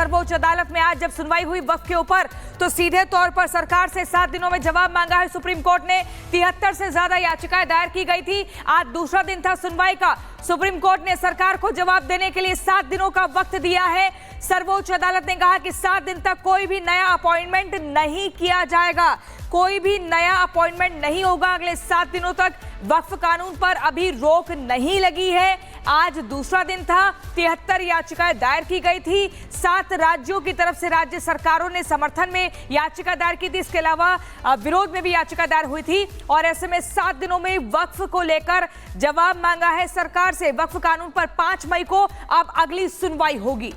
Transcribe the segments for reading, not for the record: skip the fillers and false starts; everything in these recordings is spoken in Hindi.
सर्वोच्च अदालत में आज जब सुनवाई हुई वक्फ के ऊपर तो सीधे तौर पर सरकार से 7 दिनों में जवाब मांगा है सुप्रीम कोर्ट ने। 73 से ज्यादा याचिकाएं दायर की गई थी। आज दूसरा दिन था सुनवाई का। सुप्रीम कोर्ट ने सरकार को जवाब देने के लिए 7 दिनों का वक्त दिया है। सर्वोच्च अदालत ने कहा कि 7 दिन तक कोई भी नया अपॉइंटमेंट नहीं किया जाएगा, कोई भी नया अपॉइंटमेंट नहीं होगा। अगले 7 दिनों तक वक्फ कानून पर अभी रोक नहीं लगी है। आज दूसरा दिन था। 73 याचिकाएं दायर की गई थी। 7 राज्यों की तरफ से राज्य सरकारों ने समर्थन में याचिका दायर की थी। इसके अलावा विरोध में भी याचिका दायर हुई थी और ऐसे में 7 दिनों में वक्फ को लेकर जवाब मांगा है सरकार से। वक्फ कानून पर 5 मई को अब अगली सुनवाई होगी।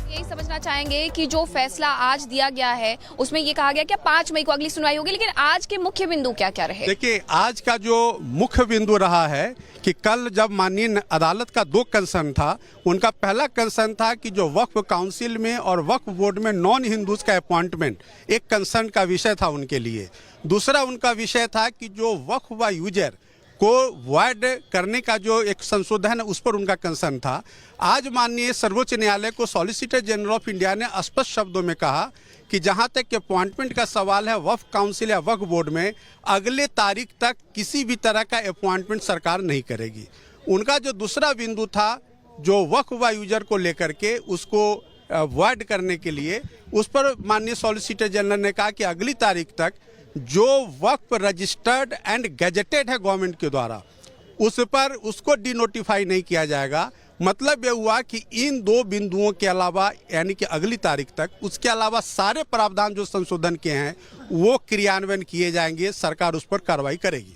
यही समझना चाहेंगे कि जो फैसला आज दिया गया है उसमें ये कहा गया कि 5 मई को अगली सुनवाई होगी, लेकिन आज के मुख्य बिंदु क्या क्या रहे? देखिए, आज का जो मुख्य बिंदु रहा है कि कल जब माननीय अदालत का 2 कंसर्न था। उनका पहला कंसर्न था कि जो वक्फ काउंसिल में और वक्फ बोर्ड में नॉन हिंदूज का अपॉइंटमेंट एक कंसर्न का विषय था उनके लिए। दूसरा उनका विषय था कि जो वक्फ व यूजर को वॉइड करने का जो एक संशोधन है उस पर उनका कंसर्न था। आज माननीय सर्वोच्च न्यायालय को सॉलिसिटर जनरल ऑफ इंडिया ने स्पष्ट शब्दों में कहा कि जहां तक अपॉइंटमेंट का सवाल है वक्फ काउंसिल या वक्फ बोर्ड में, अगले तारीख तक किसी भी तरह का अपॉइंटमेंट सरकार नहीं करेगी। उनका जो दूसरा बिंदु था जो वक्फ व यूजर को लेकर के उसको वॉइड करने के लिए, उस पर माननीय सॉलिसिटर जनरल ने कहा कि अगली तारीख तक जो वक्फ रजिस्टर्ड एंड गैजेटेड है गवर्नमेंट के द्वारा, उस पर उसको डिनोटिफाई नहीं किया जाएगा। मतलब यह हुआ कि इन 2 बिंदुओं के अलावा यानी कि अगली तारीख तक उसके अलावा सारे प्रावधान जो संशोधन के हैं वो क्रियान्वयन किए जाएंगे, सरकार उस पर कार्रवाई करेगी।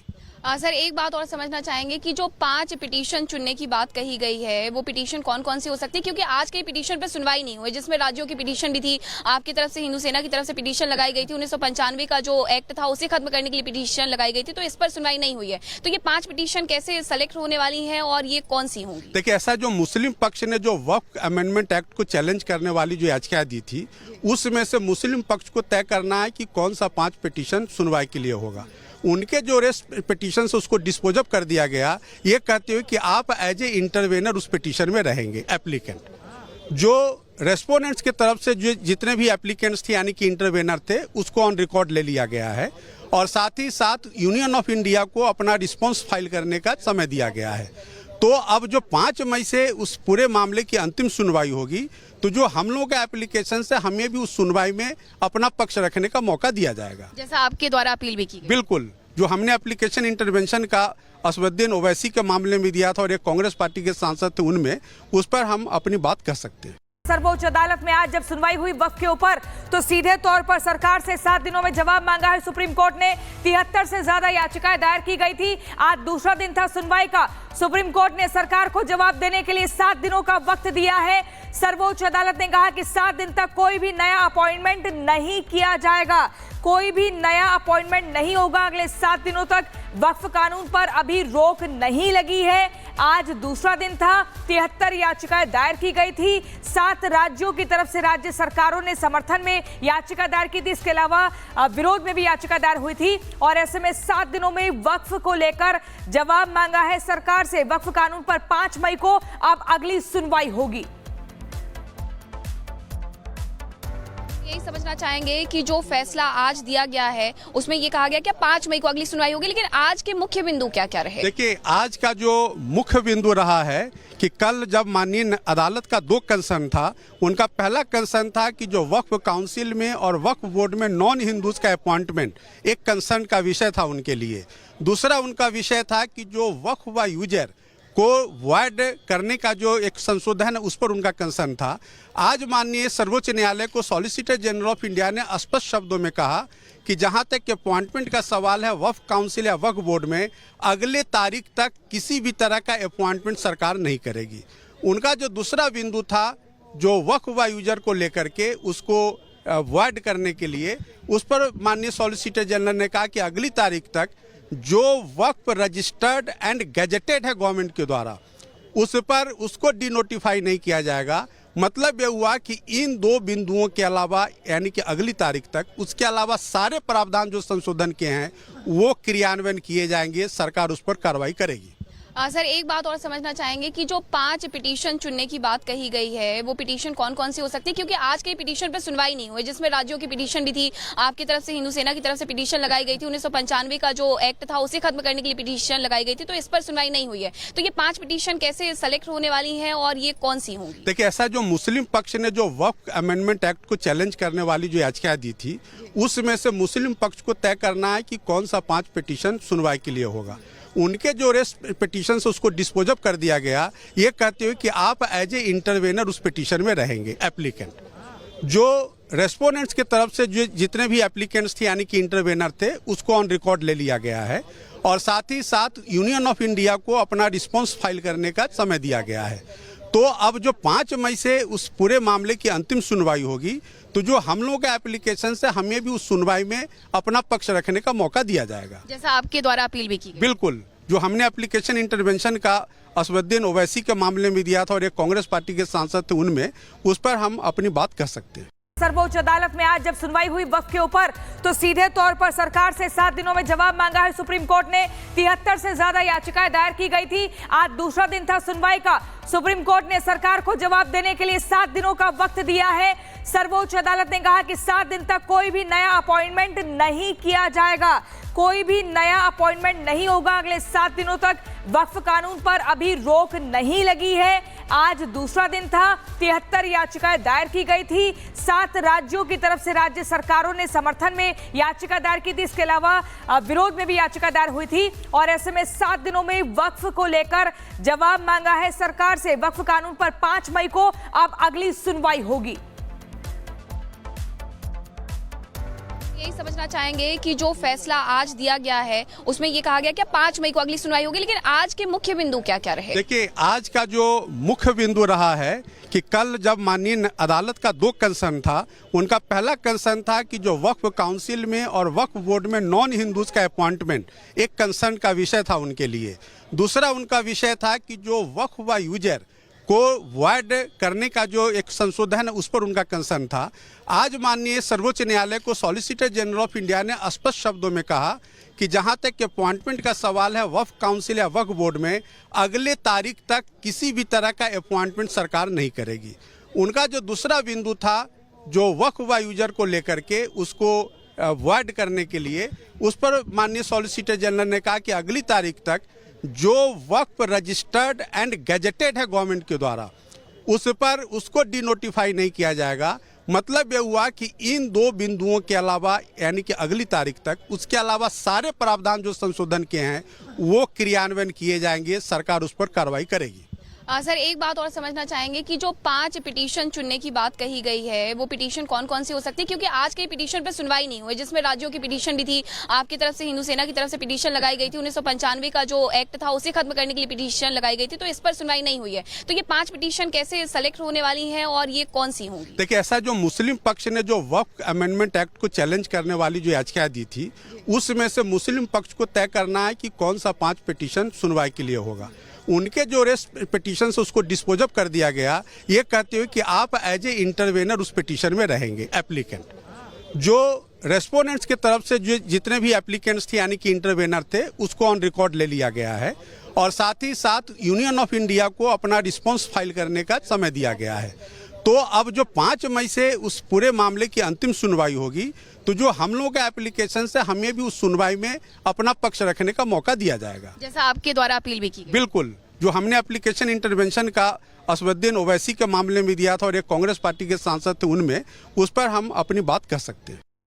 सर, एक बात और समझना चाहेंगे कि जो 5 पिटीशन चुनने की बात कही गई है वो पिटीशन कौन कौन सी हो सकती है, क्योंकि आज के पिटीशन पर सुनवाई नहीं हुई, जिसमें राज्यों की पिटीशन भी थी, आपकी तरफ से हिंदू सेना की तरफ से पिटीशन लगाई गई थी, 1995 का जो एक्ट था उसे खत्म करने के लिए पिटीशन लगाई गई थी, तो इस पर सुनवाई नहीं हुई है। तो ये 5 पिटीशन कैसे सेलेक्ट होने वाली है और ये कौन सी होंगी? देखिए, ऐसा जो मुस्लिम पक्ष ने जो वक्फ अमेंडमेंट एक्ट को चैलेंज करने वाली जो याचिका दी थी, उसमें से मुस्लिम पक्ष को तय करना है कि कौन सा 5 पिटीशन सुनवाई के लिए होगा। उनके जो रेस्ट पिटीशन से उसको डिस्पोजअप कर दिया गया, ये कहते हुए कि आप एज ए इंटरवेनर उस पिटीशन में रहेंगे। एप्लीकेंट जो रेस्पोनेंट्स की तरफ से जो जितने भी एप्लीकेंट्स थे यानी कि इंटरवेनर थे, उसको ऑन रिकॉर्ड ले लिया गया है और साथ ही साथ यूनियन ऑफ इंडिया को अपना रिस्पॉन्स फाइल करने का समय दिया गया है। तो अब जो 5 मई से उस पूरे मामले की अंतिम सुनवाई होगी, तो जो हम लोगों का एप्लीकेशन से हमें भी उस सुनवाई में अपना पक्ष रखने का मौका दिया जाएगा, जैसा आपके द्वारा अपील भी की गई। बिल्कुल, जो हमने एप्लीकेशन इंटरवेंशन का असवुद्दीन ओवैसी के मामले में दिया था और एक कांग्रेस पार्टी के सांसद थे उनमें, उस पर हम अपनी बात कह सकते हैं। सर्वोच्च अदालत में आज जब सुनवाई हुई वक्फ के ऊपर तो सीधे तौर पर सरकार से 7 दिनों में जवाब मांगा है सुप्रीम कोर्ट ने। 73 से ज्यादा याचिकाएं दायर की गई थी। आज दूसरा दिन था सुनवाई का। सुप्रीम कोर्ट ने सरकार को जवाब देने के लिए 7 दिनों का वक्त दिया है। सर्वोच्च अदालत ने कहा कि 7 दिन तक कोई भी नया अपॉइंटमेंट नहीं किया जाएगा, कोई भी नया अपॉइंटमेंट नहीं होगा। अगले 7 दिनों तक वक्फ कानून पर अभी रोक नहीं लगी है। आज दूसरा दिन था। 73 याचिकाएं दायर की गई थी। 7 राज्यों की तरफ से राज्य सरकारों ने समर्थन में याचिका दायर की थी। इसके अलावा विरोध में भी याचिका दायर हुई थी और ऐसे में 7 दिनों में वक्फ को लेकर जवाब मांगा है सरकार से। वक्फ कानून पर 5 मई को अब अगली सुनवाई होगी। यही समझना चाहेंगे कि जो फैसला आज दिया गया है उसमें ये कहा गया कि 5 मई को अगली सुनवाई होगी, लेकिन आज के मुख्य बिंदु क्या क्या रहे? देखिए, आज का जो मुख्य बिंदु रहा है कि कल जब माननीय अदालत का 2 कंसर्न था। उनका पहला कंसर्न था कि जो वक्फ काउंसिल में और वक्फ बोर्ड में नॉन हिंदूज का अपॉइंटमेंट एक कंसर्न का विषय था उनके लिए। दूसरा उनका विषय था कि जो वक्फ व यूजर को वॉइड करने का जो एक संशोधन है उस पर उनका कंसर्न था। आज माननीय सर्वोच्च न्यायालय को सॉलिसिटर जनरल ऑफ इंडिया ने स्पष्ट शब्दों में कहा कि जहां तक अपॉइंटमेंट का सवाल है वक्फ काउंसिल या वक्फ बोर्ड में, अगले तारीख तक किसी भी तरह का अपॉइंटमेंट सरकार नहीं करेगी। उनका जो दूसरा बिंदु था जो वक्फ व यूजर को लेकर के उसको वॉइड करने के लिए, उस पर माननीय सॉलिसिटर जनरल ने कहा कि अगली तारीख तक जो वक्फ रजिस्टर्ड एंड गैजेटेड है गवर्नमेंट के द्वारा, उस पर उसको डिनोटिफाई नहीं किया जाएगा। मतलब यह हुआ कि इन 2 बिंदुओं के अलावा यानी कि अगली तारीख तक उसके अलावा सारे प्रावधान जो संशोधन के हैं वो क्रियान्वयन किए जाएंगे, सरकार उस पर कार्रवाई करेगी। सर एक बात और समझना चाहेंगे कि जो 5 पिटीशन चुनने की बात कही गई है वो पिटीशन कौन कौन सी हो सकती है, क्योंकि आज के पिटीशन पे सुनवाई नहीं हुई जिसमें राज्यों की पिटीशन भी थी, आपकी तरफ से हिंदू सेना की तरफ से पिटीशन लगाई गई थी, 1995 का जो एक्ट था उसे खत्म करने के लिए पिटीशन लगाई गई थी, तो इस पर सुनवाई नहीं हुई है। तो ये 5 पिटीशन कैसे सेलेक्ट होने वाली है और ये कौन सी होंगी? देखिए, ऐसा जो मुस्लिम पक्ष ने जो वक्फ अमेंडमेंट एक्ट को चैलेंज करने वाली जो याचिका दी थी, उसमें से मुस्लिम पक्ष को तय करना है कि कौन सा 5 पिटीशन सुनवाई के लिए होगा। उनके जो रेस्ट पिटीशन से उसको डिस्पोज कर दिया गया, ये कहते हुए कि आप एज ए इंटरवेनर उस पिटीशन में रहेंगे एप्लीकेंट। जो रेस्पोनेंट्स की तरफ से जो जितने भी एप्लीकेंट्स थे यानी कि इंटरवेनर थे, उसको ऑन रिकॉर्ड ले लिया गया है और साथ ही साथ यूनियन ऑफ इंडिया को अपना रिस्पॉन्स फाइल करने का समय दिया गया है। तो अब जो 5 मई से उस पूरे मामले की अंतिम सुनवाई होगी, तो जो हम लोगों के एप्लीकेशन से हमें भी उस सुनवाई में अपना पक्ष रखने का मौका दिया जाएगा, जैसा आपके द्वारा अपील भी की गई। बिल्कुल, जो हमने एप्लीकेशन इंटरवेंशन का असवुद्दीन ओवैसी के मामले में दिया था और एक कांग्रेस पार्टी के सांसद थे उनमें, उस पर हम अपनी बात कह सकते हैं। सर्वोच्च अदालत में आज जब सुनवाई हुई वक्फ के ऊपर, तो सीधे तौर पर सरकार से 7 दिनों में जवाब मांगा है सुप्रीम कोर्ट ने। 73 से ज्यादा याचिकाएं दायर की गई थी। आज दूसरा दिन था सुनवाई का। सुप्रीम कोर्ट ने सरकार को जवाब देने के लिए 7 दिनों का वक्त दिया है। सर्वोच्च अदालत ने कहा कि 7 दिन तक कोई भी नया अपॉइंटमेंट नहीं किया जाएगा, कोई भी नया अपॉइंटमेंट नहीं होगा। अगले 7 दिनों तक वक्फ कानून पर अभी रोक नहीं लगी है। आज दूसरा दिन था। 73 याचिकाएं दायर की गई थी। 7 राज्यों की तरफ से राज्य सरकारों ने समर्थन में याचिका दायर की थी। इसके अलावा विरोध में भी याचिका दायर हुई थी और ऐसे में 7 दिनों में वक्फ को लेकर जवाब मांगा है सरकार से। वक्फ कानून पर 5 मई को अब अगली सुनवाई होगी। यही समझना चाहेंगे कि जो फैसला आज दिया गया है उसमें ये कहा गया कि 5 मई को अगली सुनवाई होगी, लेकिन आज के मुख्य बिंदु क्या क्या रहे? देखिए, आज का जो मुख्य बिंदु रहा है कि कल जब माननीय अदालत का 2 कंसर्न था, उनका पहला कंसर्न था कि जो वक्फ काउंसिल में और वक्फ बोर्ड में नॉन हिंदूज का अपॉइंटमेंट एक कंसर्न का विषय था उनके लिए। दूसरा उनका विषय था कि जो वक्फ व यूजर को वॉइड करने का जो एक संशोधन है उस पर उनका कंसर्न था। आज माननीय सर्वोच्च न्यायालय को सॉलिसिटर जनरल ऑफ इंडिया ने स्पष्ट शब्दों में कहा कि जहां तक के अपॉइंटमेंट का सवाल है वक्फ काउंसिल या वक्फ बोर्ड में, अगले तारीख तक किसी भी तरह का अपॉइंटमेंट सरकार नहीं करेगी। उनका जो दूसरा बिंदु था जो वक्फ व यूजर को लेकर के उसको वॉइड करने के लिए, उस पर माननीय सॉलिसिटर जनरल ने कहा कि अगली तारीख तक जो वक्फ रजिस्टर्ड एंड गैजेटेड है गवर्नमेंट के द्वारा, उस पर उसको डिनोटिफाई नहीं किया जाएगा। मतलब ये हुआ कि इन 2 बिंदुओं के अलावा यानी कि अगली तारीख तक उसके अलावा सारे प्रावधान जो संशोधन के हैं वो क्रियान्वयन किए जाएंगे, सरकार उस पर कार्रवाई करेगी। सर एक बात और समझना चाहेंगे कि जो 5 पिटीशन चुनने की बात कही गई है वो पिटीशन कौन कौन सी हो सकती है, क्योंकि आज के पिटीशन पे सुनवाई नहीं हुई जिसमें राज्यों की पिटीशन भी थी, आपकी तरफ से हिंदू सेना की तरफ से पिटीशन लगाई गई थी, 1995 का जो एक्ट था उसे खत्म करने के लिए पिटीशन लगाई गई थी, तो इस पर सुनवाई नहीं हुई है। तो ये 5 पिटीशन कैसे सेलेक्ट होने वाली है और ये कौन सी होंगी? देखिए, ऐसा जो मुस्लिम पक्ष ने जो वक्फ अमेंडमेंट एक्ट को चैलेंज करने वाली जो याचिका दी थी, उसमें से मुस्लिम पक्ष को तय करना है कि कौन सा 5 पिटीशन सुनवाई के लिए होगा। उनके जो रेस्ट पिटीशन से उसको डिस्पोज कर दिया गया, ये कहते हुए कि आप एज ए इंटरवेनर उस पिटीशन में रहेंगे एप्लीकेंट। जो रेस्पोनेंट्स की तरफ से जो जितने भी एप्लीकेंट्स थे यानी कि इंटरवेनर थे, उसको ऑन रिकॉर्ड ले लिया गया है और साथ ही साथ यूनियन ऑफ इंडिया को अपना रिस्पॉन्स फाइल करने का समय दिया गया है। तो अब जो 5 मई से उस पूरे मामले की अंतिम सुनवाई होगी, तो जो हम लोगों के एप्लीकेशन से हमें भी उस सुनवाई में अपना पक्ष रखने का मौका दिया जाएगा, जैसा आपके द्वारा अपील भी की गई। बिल्कुल, जो हमने एप्लीकेशन इंटरवेंशन का असवुद्दीन ओवैसी के मामले में दिया था और एक कांग्रेस पार्टी के सांसद थे उनमें, उस पर हम अपनी बात कह सकते हैं।